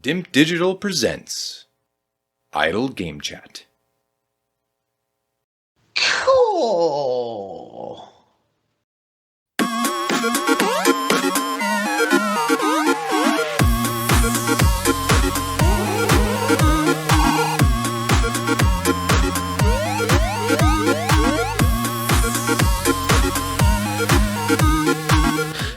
Dimp Digital presents Idle Game Chat. Cool.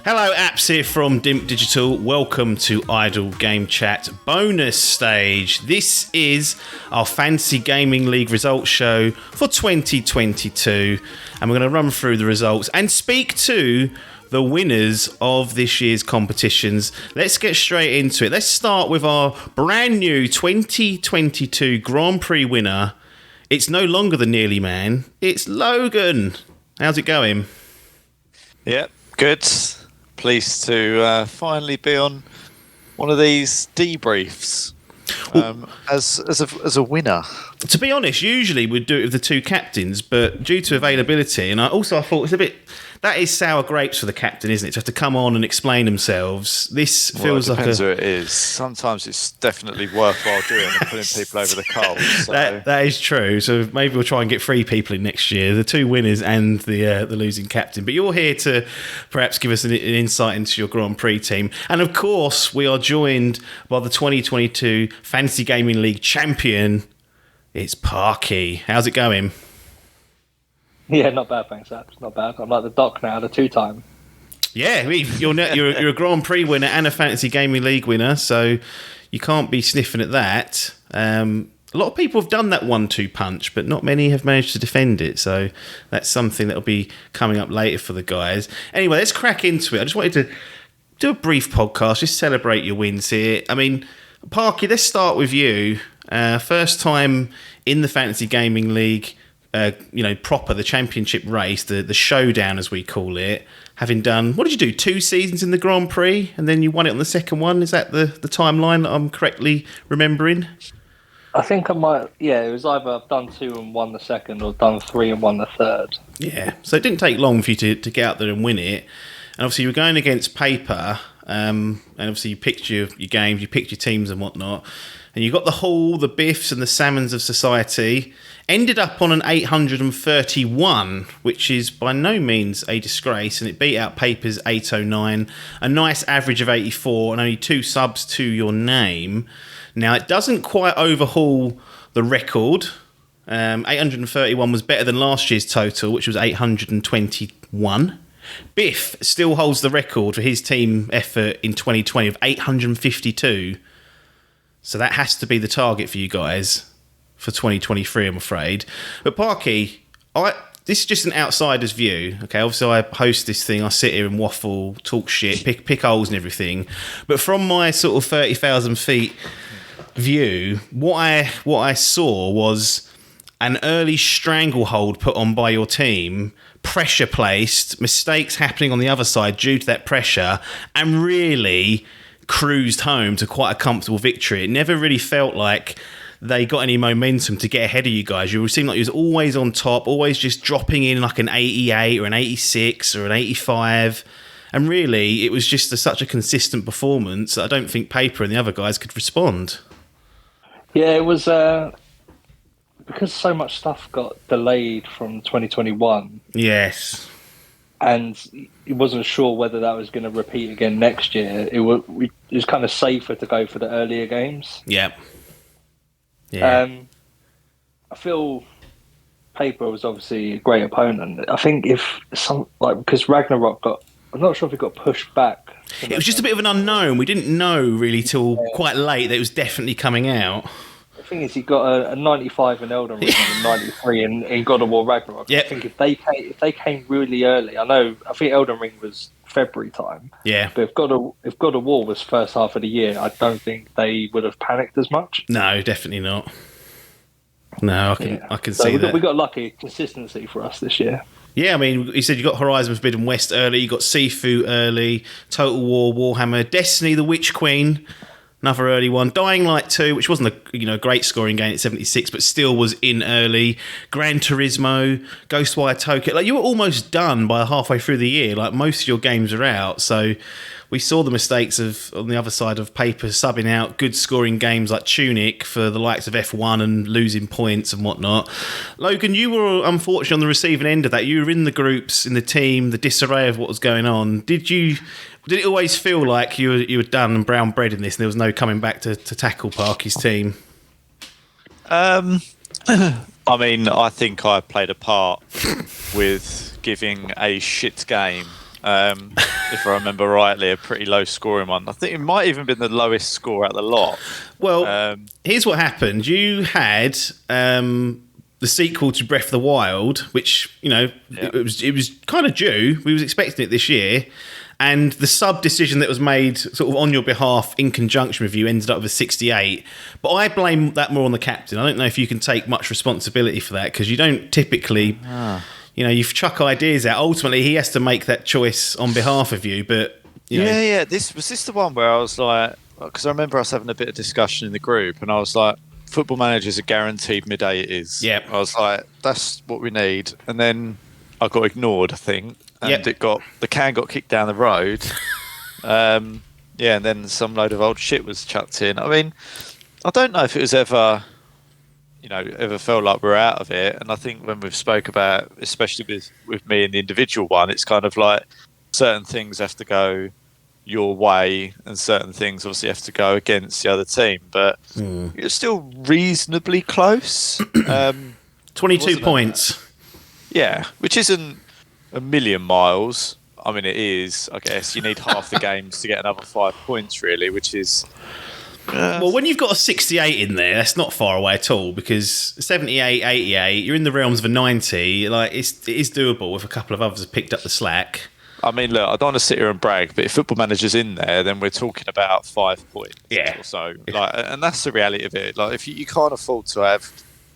Hello, apps here from Dimp Digital. Welcome to Idle Game Chat bonus stage. This is our Fantasy Gaming League results show for 2022, and we're going to run through the results and speak to the winners of this year's competitions. Let's get straight into it. Let's start with our brand new 2022 Grand Prix winner. It's no longer the Nearly Man. It's Logan. How's it going? Yep, good. Pleased to finally be on one of these debriefs as a winner. To be honest, usually we'd do it with the two captains, but due to availability, and I thought it's a bit... That is sour grapes for the captain, isn't it? To have to come on and explain themselves. This feels like depends who it is. Sometimes it's definitely worthwhile doing and putting people over the coals. So. That is true. So maybe we'll try and get 3 people in next year, the 2 winners and the losing captain. But you're here to perhaps give us an insight into your Grand Prix team. And of course, we are joined by the 2022 Fantasy Gaming League champion. It's Parky. How's it going? Yeah, not bad, thanks, Abs. Not bad. I'm like the Doc now, the 2-time. Yeah, you're a Grand Prix winner and a Fantasy Gaming League winner, so you can't be sniffing at that. A lot of people have done that 1-2 punch, but not many have managed to defend it, so that's something that'll be coming up later for the guys. Anyway, let's crack into it. I just wanted to do a brief podcast, just celebrate your wins here. I mean, Parky, let's start with you. First time in the Fantasy Gaming League, proper, the championship race, the showdown as we call it, having done, what did you do, 2 seasons in the Grand Prix and then you won it on the second one? Is that the timeline that I'm correctly remembering? I think I might, it was either I've done 2 and won the second or done 3 and won the third. Yeah, so it didn't take long for you to get out there and win it. And obviously you were going against paper, and obviously you picked your games, you picked your teams and whatnot, and you got the Hall, the Biffs and the Salmons of Society. Ended up on an 831, which is by no means a disgrace, and it beat out Paper's 809, a nice average of 84, and only 2 subs to your name. Now, it doesn't quite overhaul the record. 831 was better than last year's total, which was 821. Biff still holds the record for his team effort in 2020 of 852. So that has to be the target for you guys for 2023, I'm afraid. But Parky, this is just an outsider's view. Okay, obviously I host this thing, I sit here and waffle, talk shit, pick holes and everything. But from my sort of 30,000 feet view, what I saw was an early stranglehold put on by your team, pressure placed, mistakes happening on the other side due to that pressure, and really cruised home to quite a comfortable victory. It never really felt like they got any momentum to get ahead of you guys. You seemed like you was always on top, always just dropping in like an 88 or an 86 or an 85. And really, it was just such a consistent performance that I don't think Paper and the other guys could respond. Yeah, it was because so much stuff got delayed from 2021. Yes. And he wasn't sure whether that was going to repeat again next year. It was kind of safer to go for the earlier games. Yep. Yeah. I feel Paper was obviously a great opponent. I think because Ragnarok I'm not sure if it got pushed back. It was just a bit of an unknown. We didn't know really till quite late that it was definitely coming out. The thing is, he got a 95 in Elden Ring and a 93 in God of War Ragnarok. Yep. I think if they came really early, I think Elden Ring was February time. Yeah. But if God of War was first half of the year, I don't think they would have panicked as much. No, definitely not. No, I can see that. We got lucky consistency for us this year. Yeah, I mean, you said you got Horizon Forbidden West early, you got Sifu early, Total War, Warhammer, Destiny, The Witch Queen, another early one, Dying Light 2, which wasn't a great scoring game at 76, but still was in early, Gran Turismo, Ghostwire Tokyo. Like, you were almost done by halfway through the year. Like, most of your games are out, so we saw the mistakes of on the other side of paper subbing out good scoring games like Tunic for the likes of F1 and losing points and whatnot. Logan, you were unfortunately on the receiving end of that. You were in the groups, in the team, the disarray of what was going on. Did it always feel like you were done and brown bread in this and there was no coming back to tackle Parky's team? I mean, I think I played a part with giving a shit game. If I remember rightly, a pretty low scoring one. I think it might even been the lowest score out of the lot. Well, here's what happened. You had the sequel to Breath of the Wild, which, it was kind of due. We was expecting it this year. And the sub decision that was made sort of on your behalf in conjunction with you ended up with a 68. But I blame that more on the captain. I don't know if you can take much responsibility for that because you don't typically, you chuck ideas out. Ultimately, he has to make that choice on behalf of you. But yeah. This the one where I was like, because I remember us having a bit of discussion in the group, and I was like, football managers are guaranteed mid-80s. Yeah, I was like, that's what we need. And then I got ignored, I think. And the can got kicked down the road. And then some load of old shit was chucked in. I mean, I don't know if it was ever felt like we're out of it. And I think when we've spoke about, especially with me and the individual one, it's kind of like certain things have to go your way and certain things obviously have to go against the other team. But you're still reasonably close. 22 points. Yeah, which isn't a million miles. I mean, it is, I guess. You need half the games to get another 5 points, really, which is... well, when you've got a 68 in there, that's not far away at all, because 78, 88, you're in the realms of a 90. Like, it is doable if a couple of others have picked up the slack. I mean, look, I don't want to sit here and brag, but if Football Manager's in there, then we're talking about 5 points or so. Like, and that's the reality of it. Like, if you can't afford to have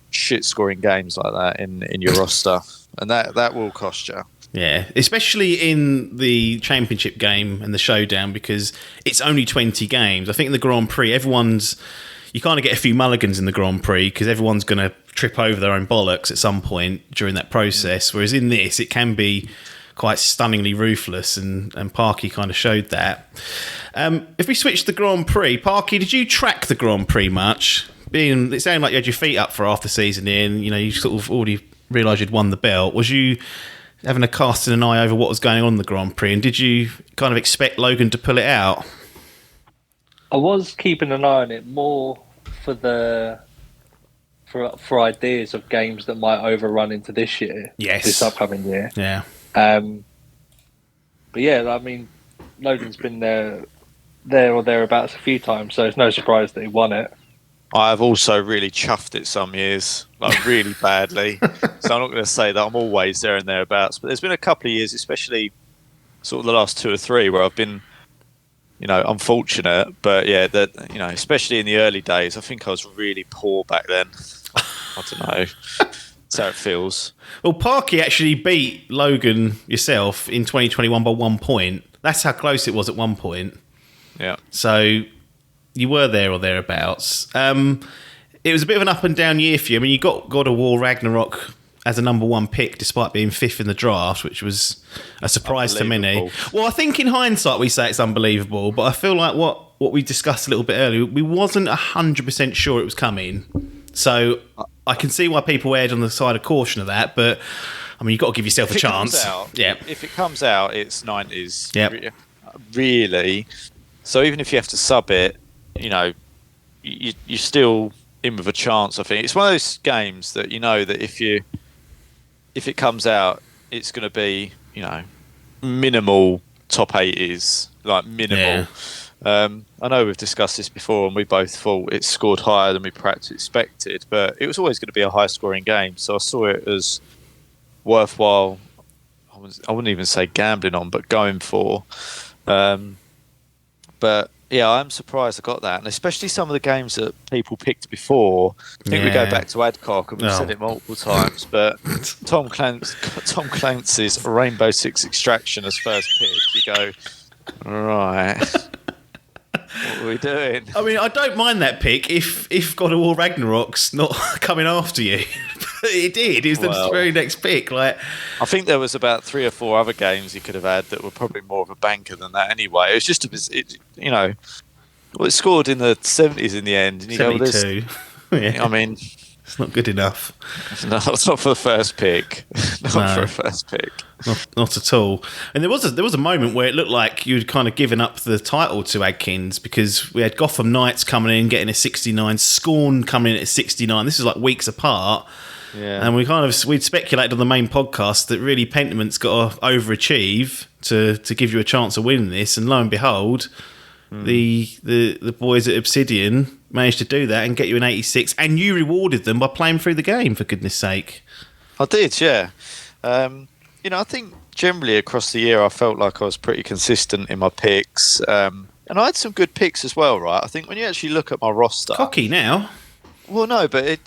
shit-scoring games like that in your roster, and that will cost you. Yeah, especially in the championship game and the showdown, because it's only 20 games. I think in the Grand Prix, you kind of get a few mulligans in the Grand Prix because everyone's going to trip over their own bollocks at some point during that process. Whereas in this, it can be quite stunningly ruthless, and Parky kind of showed that. If we switch to the Grand Prix, Parky, did you track the Grand Prix much? It sounded like you had your feet up for half the season here, and you sort of already realised you'd won the belt. Was you having a casting an eye over what was going on in the Grand Prix, and did you kind of expect Logan to pull it out? I was keeping an eye on it more for ideas of games that might overrun into this year. Yes. This upcoming year. Yeah. But yeah, I mean, Logan's been there or thereabouts a few times, so it's no surprise that he won it. I've also really chuffed it some years, like really badly. So I'm not going to say that I'm always there and thereabouts, but there's been a couple of years, especially sort of the last 2 or 3, where I've been, unfortunate. But yeah, especially in the early days, I think I was really poor back then. I don't know. That's how it feels. Well, Parky actually beat Logan yourself in 2021 by 1 point. That's how close it was at one point. Yeah. So you were there or thereabouts. It was a bit of an up and down year for you. I mean, you got God of War Ragnarok as a number 1 pick, despite being 5th in the draft, which was a surprise to many. Well, I think in hindsight we say it's unbelievable, but I feel like what we discussed a little bit earlier, we wasn't 100% sure it was coming. So I can see why people erred on the side of caution of that, but I mean, you've got to give yourself a chance. If it comes out, it's 90s. Yep. Really. So even if you have to sub it, you're still in with a chance. I think it's one of those games that that if it comes out, it's going to be minimal top 80s, like minimal. Yeah. I know we've discussed this before, and we both thought it scored higher than we perhaps expected, but it was always going to be a high-scoring game. So I saw it as worthwhile. I wouldn't even say gambling on, but going for. But yeah, I'm surprised I got that, and especially some of the games that people picked before. I think we go back to Adcock, and we've said it multiple times, but Tom Clancy's Rainbow Six Extraction as first pick. You go, right. What are we doing? I mean, I don't mind that pick if God of War Ragnarok's not coming after you. It did. It was the very next pick. Like, I think there was about 3 or 4 other games he could have had that were probably more of a banker than that anyway. It was just, it scored in the 70s in the end. And 72. I mean... It's not good enough. No, it's not for the first pick. Not for a first pick. Not at all. And there was a moment where it looked like you'd kind of given up the title to Adkins, because we had Gotham Knights coming in, getting a 69, Scorn coming in at 69. This is like weeks apart. Yeah. And we'd speculated on the main podcast that really Pentament's got to overachieve to give you a chance of winning this. And lo and behold, the boys at Obsidian managed to do that and get you an 86, and you rewarded them by playing through the game, for goodness sake. I did, yeah. I think generally across the year I felt like I was pretty consistent in my picks, and I had some good picks as well, right? I think when you actually look at my roster... Cocky now. Well, no, but,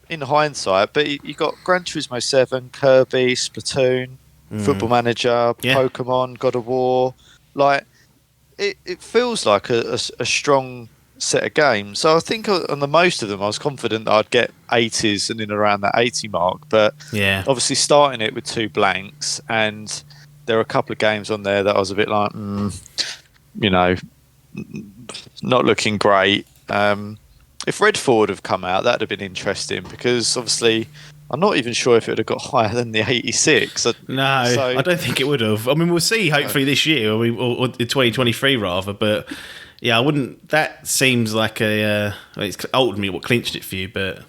in hindsight, but you got Gran Turismo 7, Kirby, Splatoon, Football Manager, Pokemon, God of War. Like, it feels like a strong set of games. So I think on the most of them, I was confident that I'd get 80s and in around that 80 mark. But obviously starting it with 2 blanks, and there are a couple of games on there that I was a bit like, not looking great. If Redfall would have come out, that'd have been interesting, because obviously I'm not even sure if it would have got higher than the 86. I don't think it would have. I mean, we'll see hopefully this year, or in 2023 rather, but yeah, I wouldn't. That seems like it's ultimately what clinched it for you, but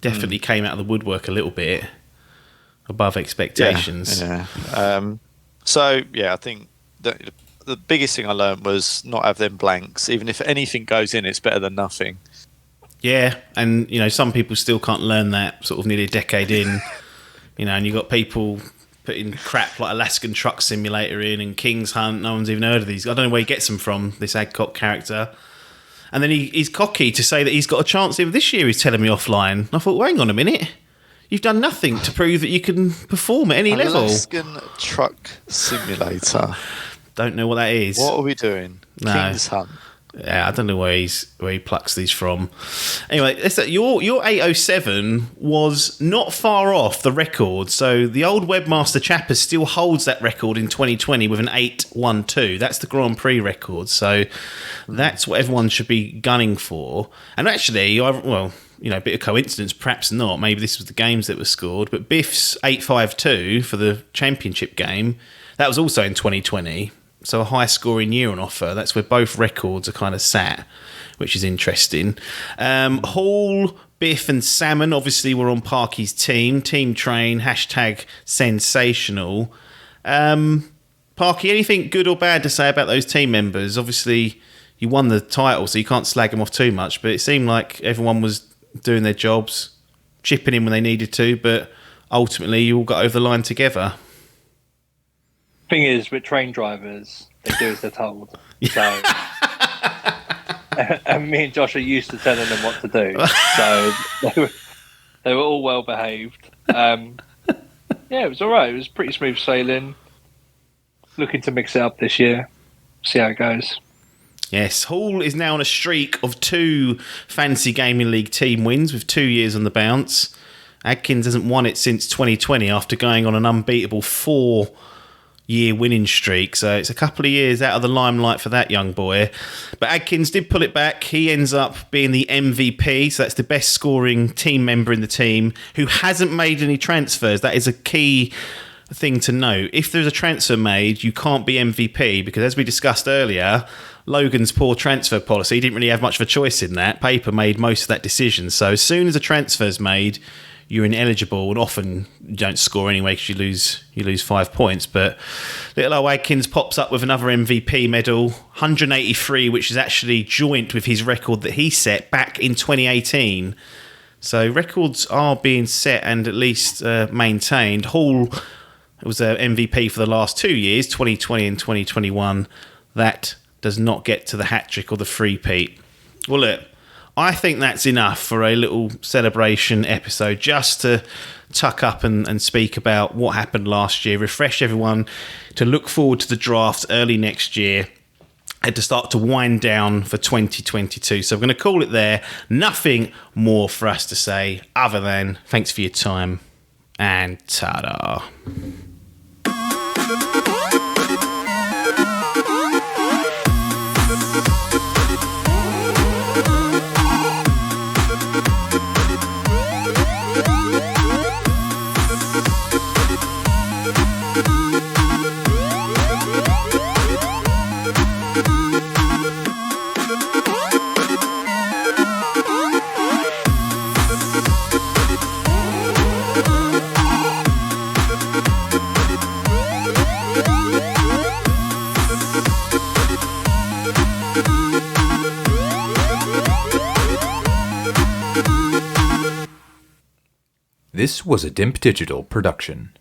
definitely came out of the woodwork a little bit above expectations. Yeah. I think the biggest thing I learned was not have them blanks. Even if anything goes in, it's better than nothing. Yeah, and some people still can't learn that sort of nearly a decade in, and you've got people putting crap like Alaskan Truck Simulator in and King's Hunt. No one's even heard of these. I don't know where he gets them from, this Adcock character. And then he's cocky to say that he's got a chance even this year. He's telling me offline. And I thought, well, hang on a minute. You've done nothing to prove that you can perform at any level. Alaskan Truck Simulator. Don't know what that is. What are we doing? No. King's Hunt. Yeah, I don't know where he plucks these from. Anyway, your 807 was not far off the record. So the old webmaster Chapper still holds that record in 2020 with an 812. That's the Grand Prix record. So that's what everyone should be gunning for. And actually, a bit of coincidence, perhaps not. Maybe this was the games that were scored. But Biff's 852 for the championship game, that was also in 2020. So a high-scoring year on offer. That's where both records are kind of sat, which is interesting. Hall, Biff and Salmon obviously were on Parky's team. Team Train, #sensational. Parky, anything good or bad to say about those team members? Obviously, you won the title, so you can't slag them off too much, but it seemed like everyone was doing their jobs, chipping in when they needed to, but ultimately you all got over the line together. Thing is, with train drivers, they do as they're told. So, and me and Josh are used to telling them what to do. So they were all well behaved. It was all right. It was pretty smooth sailing. Looking to mix it up this year. See how it goes. Yes, Hall is now on a streak of 2 Fantasy Gaming League team wins with 2 years on the bounce. Adkins hasn't won it since 2020 after going on an unbeatable 4-year winning streak, so it's a couple of years out of the limelight for that young boy. But Adkins did pull it back. He ends up being the MVP, so that's the best scoring team member in the team who hasn't made any transfers. That is a key thing to note. If there's a transfer made, you can't be MVP, because as we discussed earlier, Logan's poor transfer policy didn't really have much of a choice in that. Paper made most of that decision, so as soon as a transfer's made, you're ineligible, and often you don't score anyway because you lose 5 points. But little old Adkins pops up with another MVP medal, 183, which is actually joint with his record that he set back in 2018. So records are being set and at least maintained. Hall was MVP for the last 2 years, 2020 and 2021. That does not get to the hat-trick or the three-peat. Well, look, I think that's enough for a little celebration episode, just to tuck up and speak about what happened last year, refresh everyone to look forward to the draft early next year. had to start to wind down for 2022. So we're going to call it there. Nothing more for us to say other than thanks for your time and ta-da. This was a Dimp Digital production.